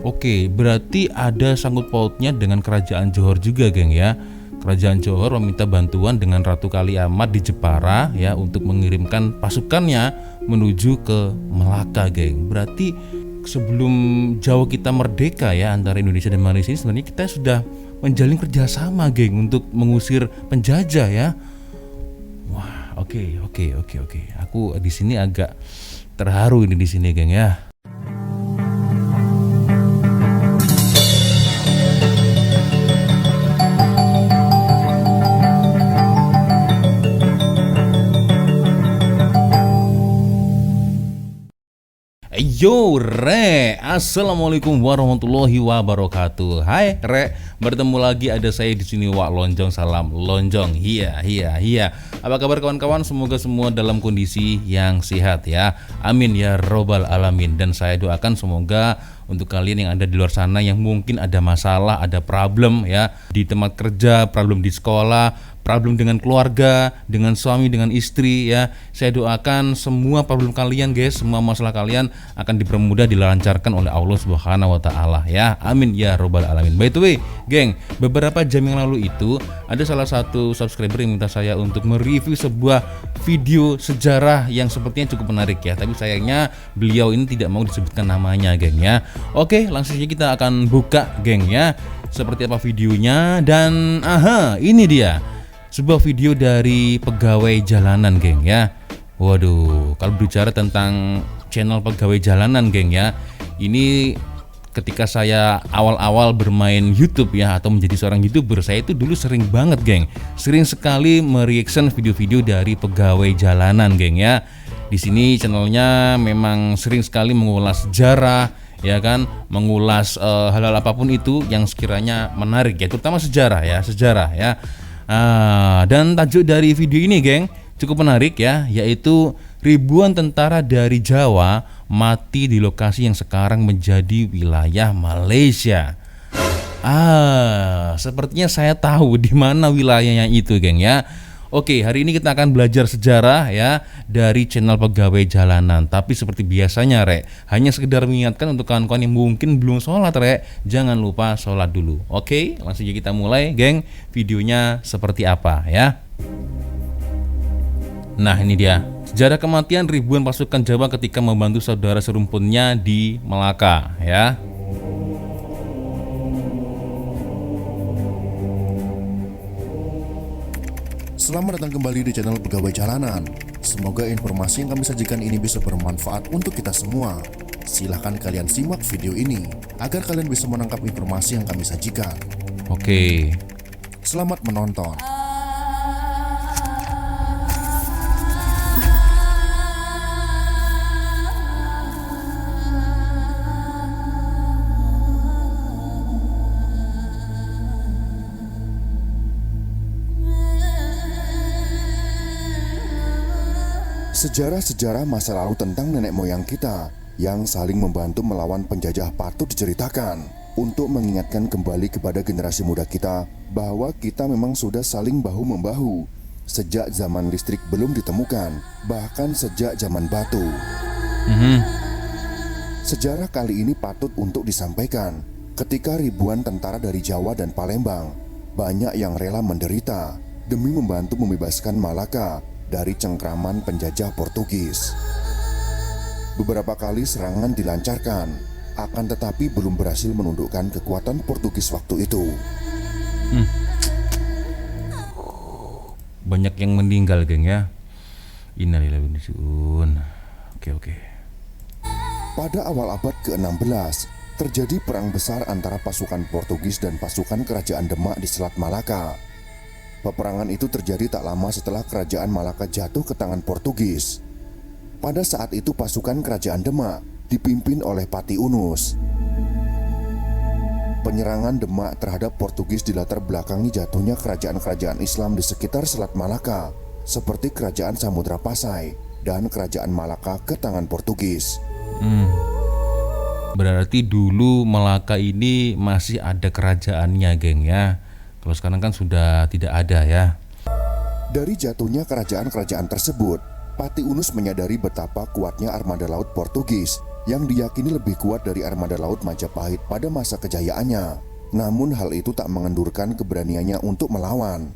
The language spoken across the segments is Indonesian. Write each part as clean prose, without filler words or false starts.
Oke, berarti ada sangkut pautnya dengan kerajaan Johor juga, geng ya. Kerajaan Johor meminta bantuan dengan Ratu Kaliamat di Jepara ya untuk mengirimkan pasukannya menuju ke Melaka, geng. Berarti sebelum Jawa kita merdeka ya antara Indonesia dan Malaysia ini sebenarnya kita sudah menjalin kerjasama, geng, untuk mengusir penjajah ya. Wah, oke. Aku di sini agak terharu ini di sini, geng ya. Yo Re, assalamualaikum warahmatullahi wabarakatuh. Hai Re, bertemu lagi ada saya di sini Wak Lonjong, salam lonjong. Iya. Apa kabar kawan-kawan? Semoga semua dalam kondisi yang sehat ya. Amin ya robbal alamin. Dan saya doakan semoga untuk kalian yang ada di luar sana yang mungkin ada masalah, ada problem ya di tempat kerja, problem di sekolah, problem dengan keluarga, dengan suami, dengan istri ya. Saya doakan semua problem kalian guys, semua masalah kalian akan dipermudah, dilancarkan oleh Allah Subhanahu wa taala ya. Amin ya robbal alamin. By the way, geng, beberapa jam yang lalu itu ada salah satu subscriber yang minta saya untuk mereview sebuah video sejarah yang sepertinya cukup menarik ya. Tapi sayangnya beliau ini tidak mau disebutkan namanya, geng ya. Oke, langsung saja kita akan buka, geng ya. Seperti apa videonya, dan ini dia. Sebuah video dari pegawai jalanan, geng ya. Waduh, kalau bicara tentang channel pegawai jalanan, geng ya, ini ketika saya awal-awal bermain YouTube ya, atau menjadi seorang YouTuber, saya itu dulu sering banget, geng, sering sekali mereaction video-video dari pegawai jalanan, geng ya. Di sini channelnya memang sering sekali mengulas sejarah, ya kan, mengulas hal-hal apapun itu yang sekiranya menarik ya, terutama sejarah ya. Dan tajuk dari video ini, geng, cukup menarik ya, yaitu ribuan tentara dari Jawa mati di lokasi yang sekarang menjadi wilayah Malaysia. Sepertinya saya tahu di mana wilayahnya itu, geng ya. Oke, hari ini kita akan belajar sejarah ya dari channel pegawai jalanan. Tapi seperti biasanya, Rek, hanya sekedar mengingatkan untuk kawan-kawan yang mungkin belum sholat, Rek, jangan lupa sholat dulu. Oke, langsung aja kita mulai, geng. Videonya seperti apa ya? Nah, ini dia sejarah kematian ribuan pasukan Jawa ketika membantu saudara serumpunnya di Melaka ya. Selamat datang kembali di channel Pegawai Jalanan. Semoga informasi yang kami sajikan ini bisa bermanfaat untuk kita semua. Silahkan kalian simak video ini agar kalian bisa menangkap informasi yang kami sajikan. Oke. Selamat menonton. Sejarah-sejarah masa lalu tentang nenek moyang kita yang saling membantu melawan penjajah patut diceritakan untuk mengingatkan kembali kepada generasi muda kita bahwa kita memang sudah saling bahu-membahu sejak zaman listrik belum ditemukan, bahkan sejak zaman batu. Sejarah kali ini patut untuk disampaikan ketika ribuan tentara dari Jawa dan Palembang banyak yang rela menderita demi membantu membebaskan Malaka dari cengkraman penjajah Portugis. Beberapa kali serangan dilancarkan, akan tetapi belum berhasil menundukkan kekuatan Portugis waktu itu. Banyak yang meninggal, geng ya. Innalillahi wa inna ilaihi raji'un. Oke. Pada awal abad ke-16, terjadi perang besar antara pasukan Portugis dan pasukan kerajaan Demak di Selat Malaka. Peperangan itu terjadi tak lama setelah kerajaan Malaka jatuh ke tangan Portugis. Pada saat itu pasukan kerajaan Demak dipimpin oleh Pati Unus. Penyerangan Demak terhadap Portugis dilatar belakangi jatuhnya kerajaan-kerajaan Islam di sekitar Selat Malaka, seperti kerajaan Samudra Pasai dan kerajaan Malaka ke tangan Portugis. Berarti dulu Melaka ini masih ada kerajaannya, geng ya. Kalau sekarang kan sudah tidak ada ya. Dari jatuhnya kerajaan-kerajaan tersebut, Pati Unus menyadari betapa kuatnya armada laut Portugis yang diyakini lebih kuat dari armada laut Majapahit pada masa kejayaannya. Namun hal itu tak mengendurkan keberaniannya untuk melawan.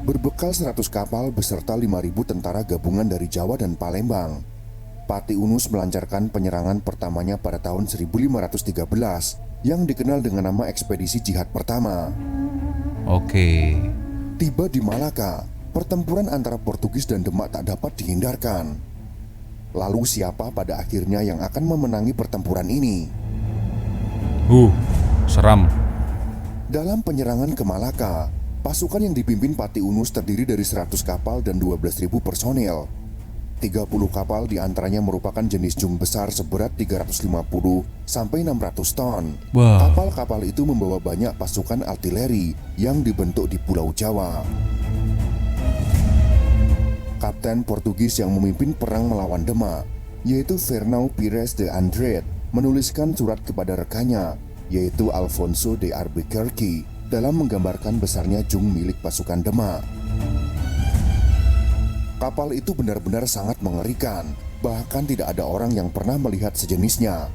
Berbekal 100 kapal beserta 5.000 tentara gabungan dari Jawa dan Palembang, Pati Unus melancarkan penyerangan pertamanya pada tahun 1513 yang dikenal dengan nama Ekspedisi Jihad Pertama. Oke. Tiba di Malaka, pertempuran antara Portugis dan Demak tak dapat dihindarkan. Lalu siapa pada akhirnya yang akan memenangi pertempuran ini? Seram. Dalam penyerangan ke Malaka, pasukan yang dipimpin Pati Unus terdiri dari 100 kapal dan 12.000 personel. 30 kapal diantaranya merupakan jenis jung besar seberat 350 sampai 600 ton. Wah. Kapal-kapal itu membawa banyak pasukan artileri yang dibentuk di Pulau Jawa. Kapten Portugis yang memimpin perang melawan Demak, yaitu Fernão Pires de Andrade, menuliskan surat kepada rekannya, yaitu Alfonso de Albuquerque, dalam menggambarkan besarnya jung milik pasukan Demak. Kapal itu benar-benar sangat mengerikan, bahkan tidak ada orang yang pernah melihat sejenisnya.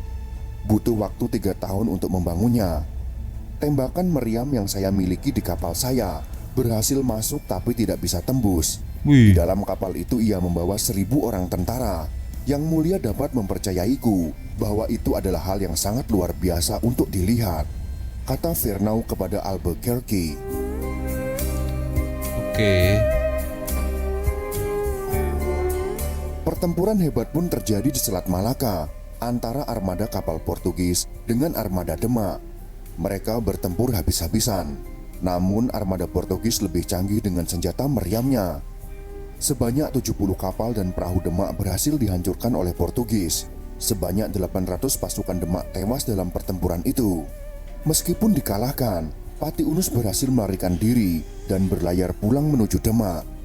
Butuh waktu 3 tahun untuk membangunnya. Tembakan meriam yang saya miliki di kapal saya berhasil masuk tapi tidak bisa tembus. Di dalam kapal itu ia membawa 1.000 orang tentara. Yang Mulia dapat mempercayaiku bahwa itu adalah hal yang sangat luar biasa untuk dilihat, kata Fernão kepada Albuquerque. Oke. Pertempuran hebat pun terjadi di Selat Malaka antara armada kapal Portugis dengan armada Demak. Mereka bertempur habis-habisan. Namun armada Portugis lebih canggih dengan senjata meriamnya. Sebanyak 70 kapal dan perahu Demak berhasil dihancurkan oleh Portugis. Sebanyak 800 pasukan Demak tewas dalam pertempuran itu. Meskipun dikalahkan, Pati Unus berhasil melarikan diri dan berlayar pulang menuju Demak.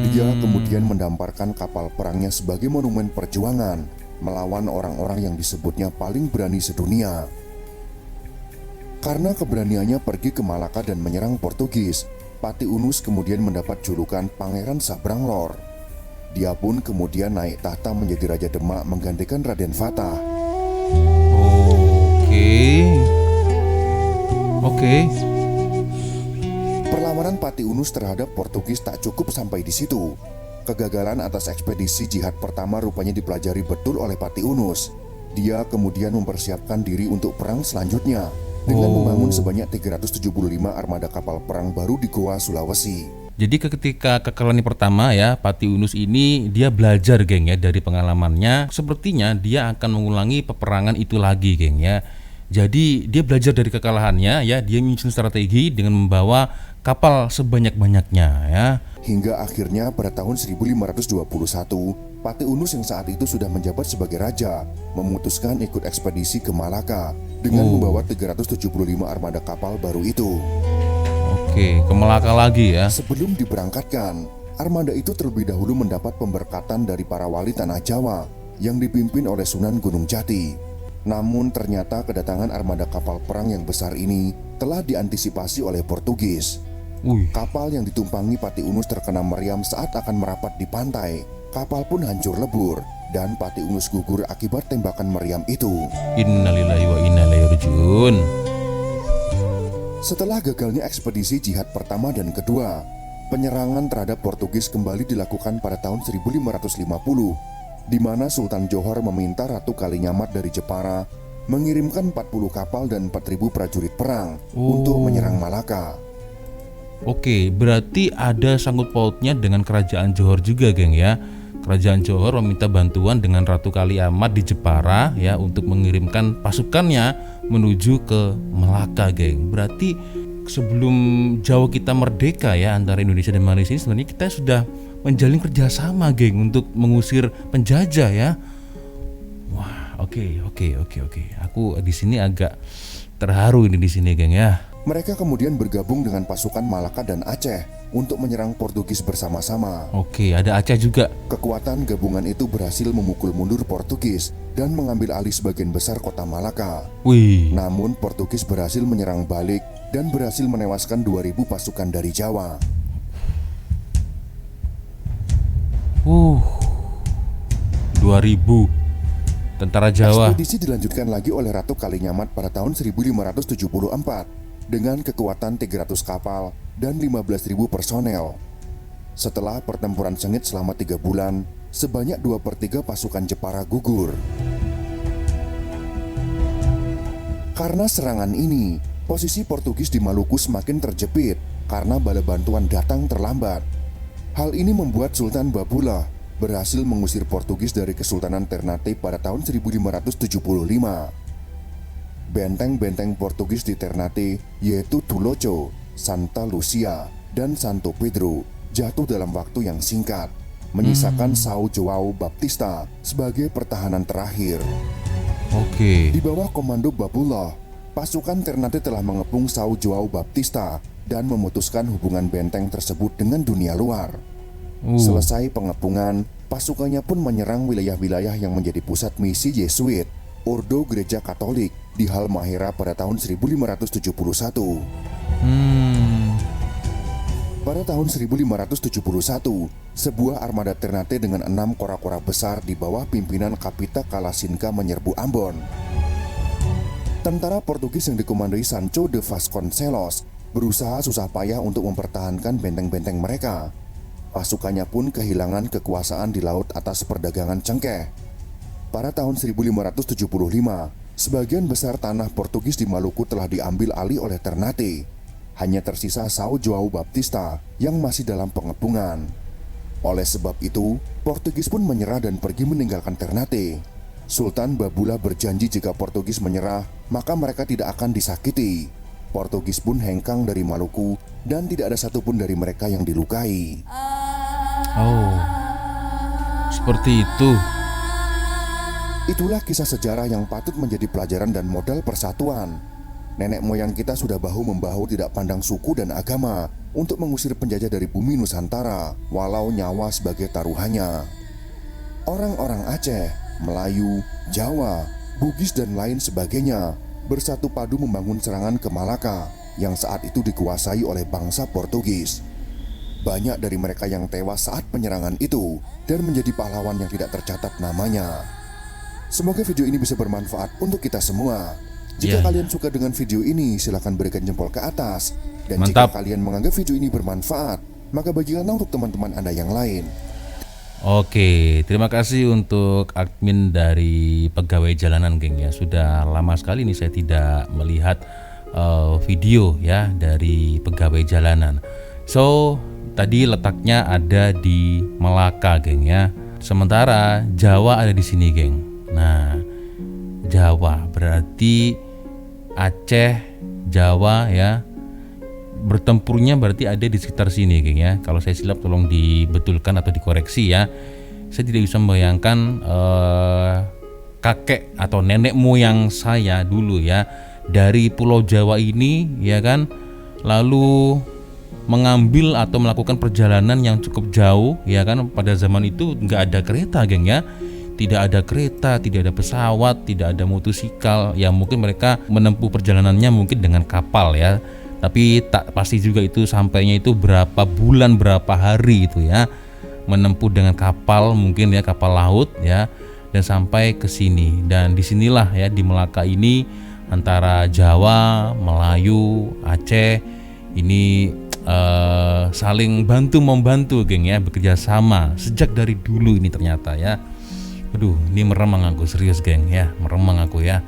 Dia kemudian mendamparkan kapal perangnya sebagai monumen perjuangan melawan orang-orang yang disebutnya paling berani sedunia. Karena keberaniannya pergi ke Malaka dan menyerang Portugis, Pati Unus kemudian mendapat julukan Pangeran Sabranglor. Dia pun kemudian naik tahta menjadi Raja Demak menggantikan Raden Fatah. Oke. Perlawanan Pati Unus terhadap Portugis tak cukup sampai di situ. Kegagalan atas ekspedisi jihad pertama rupanya dipelajari betul oleh Pati Unus. Dia kemudian mempersiapkan diri untuk perang selanjutnya dengan membangun sebanyak 375 armada kapal perang baru di Goa, Sulawesi. Jadi ketika kekalahan pertama ya, Pati Unus ini dia belajar geng ya dari pengalamannya. Sepertinya dia akan mengulangi peperangan itu lagi geng ya. Jadi dia belajar dari kekalahannya ya, dia menyusun strategi dengan membawa kapal sebanyak-banyaknya ya. Hingga akhirnya pada tahun 1521, Pati Unus yang saat itu sudah menjabat sebagai raja memutuskan ikut ekspedisi ke Malaka dengan membawa 375 armada kapal baru itu. Oke, ke Malaka lagi ya. Sebelum diberangkatkan, armada itu terlebih dahulu mendapat pemberkatan dari para wali tanah Jawa yang dipimpin oleh Sunan Gunung Jati. Namun ternyata kedatangan armada kapal perang yang besar ini telah diantisipasi oleh Portugis. Kapal yang ditumpangi Pati Unus terkena meriam saat akan merapat di pantai. Kapal pun hancur lebur dan Pati Unus gugur akibat tembakan meriam itu. Innalillahi wa inna ilaihi raji'un. Setelah gagalnya ekspedisi jihad pertama dan kedua, penyerangan terhadap Portugis kembali dilakukan pada tahun 1550, di mana Sultan Johor meminta Ratu Kalinyamat dari Jepara mengirimkan 40 kapal dan 4.000 prajurit perang untuk menyerang Malaka. Oke, berarti ada sangkut pautnya dengan kerajaan Johor juga geng ya. Kerajaan Johor meminta bantuan dengan Ratu Kaliamat di Jepara ya untuk mengirimkan pasukannya menuju ke Malaka geng. Berarti sebelum Jawa kita merdeka ya antara Indonesia dan Malaysia ini sebenarnya kita sudah menjalin kerjasama geng untuk mengusir penjajah ya. Wah, oke. Aku di sini agak terharu ini di sini geng ya. Mereka kemudian bergabung dengan pasukan Malaka dan Aceh untuk menyerang Portugis bersama-sama. Oke, ada Aceh juga. Kekuatan gabungan itu berhasil memukul mundur Portugis dan mengambil alih sebagian besar kota Malaka. Namun Portugis berhasil menyerang balik dan berhasil menewaskan 2.000 pasukan dari Jawa. 2000 tentara Jawa. Ekspedisi dilanjutkan lagi oleh Ratu Kalinyamat pada tahun 1574 dengan kekuatan 300 kapal dan 15.000 personel. Setelah pertempuran sengit selama 3 bulan, sebanyak 2/3 pasukan Jepara gugur. Karena serangan ini, posisi Portugis di Maluku semakin terjepit karena bala bantuan datang terlambat. Hal ini membuat Sultan Babulah berhasil mengusir Portugis dari Kesultanan Ternate pada tahun 1575. Benteng-benteng Portugis di Ternate, yaitu Tuloco, Santa Lucia, dan Santo Pedro, jatuh dalam waktu yang singkat, menyisakan São João Baptista sebagai pertahanan terakhir. Di bawah komando Babulah, pasukan Ternate telah mengepung São João Baptista dan memutuskan hubungan benteng tersebut dengan dunia luar. Selesai pengepungan, pasukannya pun menyerang wilayah-wilayah yang menjadi pusat misi Yesuit, Ordo Gereja Katolik di Halmahera pada tahun 1571. Pada tahun 1571, sebuah armada Ternate dengan 6 kora-kora besar di bawah pimpinan Kapita Kalasinka menyerbu Ambon. Tentara Portugis yang dikomandoi Sancho de Vasconcelos berusaha susah payah untuk mempertahankan benteng-benteng mereka. Pasukannya pun kehilangan kekuasaan di laut atas perdagangan cengkeh. Pada tahun 1575, sebagian besar tanah Portugis di Maluku telah diambil alih oleh Ternate. Hanya tersisa São João Baptista yang masih dalam pengepungan. Oleh sebab itu, Portugis pun menyerah dan pergi meninggalkan Ternate. Sultan Babulah berjanji jika Portugis menyerah, maka mereka tidak akan disakiti. Portugis pun hengkang dari Maluku dan tidak ada satupun dari mereka yang dilukai. Seperti itu. Itulah kisah sejarah yang patut menjadi pelajaran dan modal persatuan. Nenek moyang kita sudah bahu-membahu tidak pandang suku dan agama untuk mengusir penjajah dari bumi Nusantara, walau nyawa sebagai taruhannya. Orang-orang Aceh, Melayu, Jawa, Bugis dan lain sebagainya bersatu padu membangun serangan ke Malaka yang saat itu dikuasai oleh bangsa Portugis. Banyak dari mereka yang tewas saat penyerangan itu dan menjadi pahlawan yang tidak tercatat namanya. Semoga video ini bisa bermanfaat untuk kita semua. Jika kalian suka dengan video ini, silakan berikan jempol ke atas. Dan jika kalian menganggap video ini bermanfaat, maka bagikanlah untuk teman-teman Anda yang lain. Oke, terima kasih untuk admin dari pegawai jalanan, geng ya. Sudah lama sekali nih saya tidak melihat video ya dari pegawai jalanan. So, tadi letaknya ada di Melaka, geng ya. Sementara Jawa ada di sini, geng. Nah, Jawa berarti Aceh, Jawa ya. Bertempurnya berarti ada di sekitar sini, geng ya. Kalau saya silap tolong dibetulkan atau dikoreksi ya. Saya tidak bisa membayangkan kakek atau nenek moyang saya dulu ya dari Pulau Jawa ini ya kan, lalu mengambil atau melakukan perjalanan yang cukup jauh ya kan. Pada zaman itu nggak ada kereta, geng ya. Tidak ada kereta, tidak ada pesawat, tidak ada motosikal. Ya mungkin mereka menempuh perjalanannya mungkin dengan kapal ya. Tapi tak pasti juga itu sampainya itu berapa bulan, berapa hari itu ya. Menempuh dengan kapal mungkin ya, kapal laut ya, dan sampai ke sini. Dan disinilah ya di Melaka ini antara Jawa, Melayu, Aceh ini saling bantu membantu, geng ya, bekerja sama sejak dari dulu ini ternyata ya. Aduh, ini meremang aku serius, geng ya, meremang aku ya.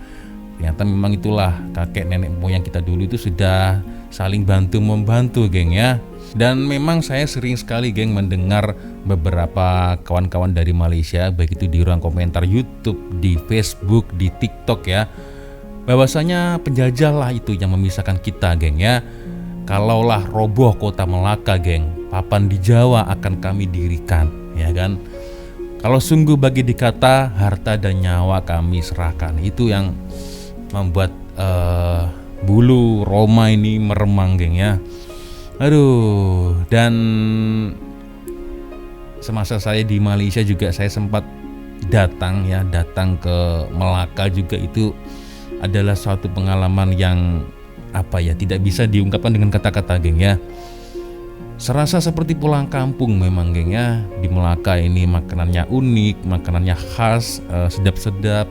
Ternyata memang itulah kakek nenek moyang kita dulu itu sudah saling bantu membantu, geng ya. Dan memang saya sering sekali, geng, mendengar beberapa kawan-kawan dari Malaysia, baik itu di ruang komentar YouTube, di Facebook, di TikTok ya, bahwasanya penjajah lah itu yang memisahkan kita, geng ya. Kalaulah roboh kota Melaka, geng, papan di Jawa akan kami dirikan, ya kan. Kalau sungguh bagi dikata harta dan nyawa kami serahkan. Itu yang membuat bulu Roma ini meremang, geng ya. Aduh, dan semasa saya di Malaysia juga saya sempat datang ke Melaka juga. Itu adalah suatu pengalaman yang apa ya, tidak bisa diungkapkan dengan kata-kata, geng ya. Serasa seperti pulang kampung memang, geng ya. Di Melaka ini makanannya unik, makanannya khas, sedap-sedap.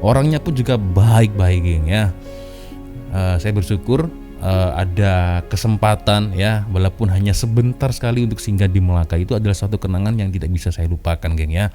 Orangnya pun juga baik-baik, geng ya. Saya bersyukur ada kesempatan ya, walaupun hanya sebentar sekali untuk singgah di Melaka. Itu adalah suatu kenangan yang tidak bisa saya lupakan, geng ya.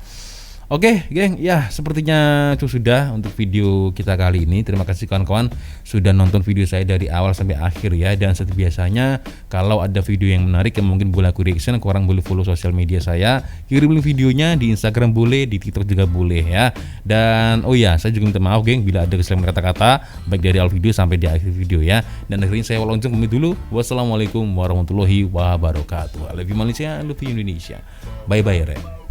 Oke, geng, ya sepertinya itu sudah untuk video kita kali ini. Terima kasih kawan-kawan sudah nonton video saya dari awal sampai akhir ya. Dan seperti biasanya, kalau ada video yang menarik yang mungkin boleh aku reaction, korang boleh follow sosial media saya, kirim videonya di Instagram boleh, di TikTok juga boleh ya. Dan oh ya, saya juga minta maaf, geng, bila ada kesalahan kata-kata baik dari awal video sampai di akhir video ya. Dan akhirnya saya Lonjong pamit dulu. Wassalamualaikum warahmatullahi wabarakatuh. I love you Malaysia, I love you Indonesia. Bye bye, Re.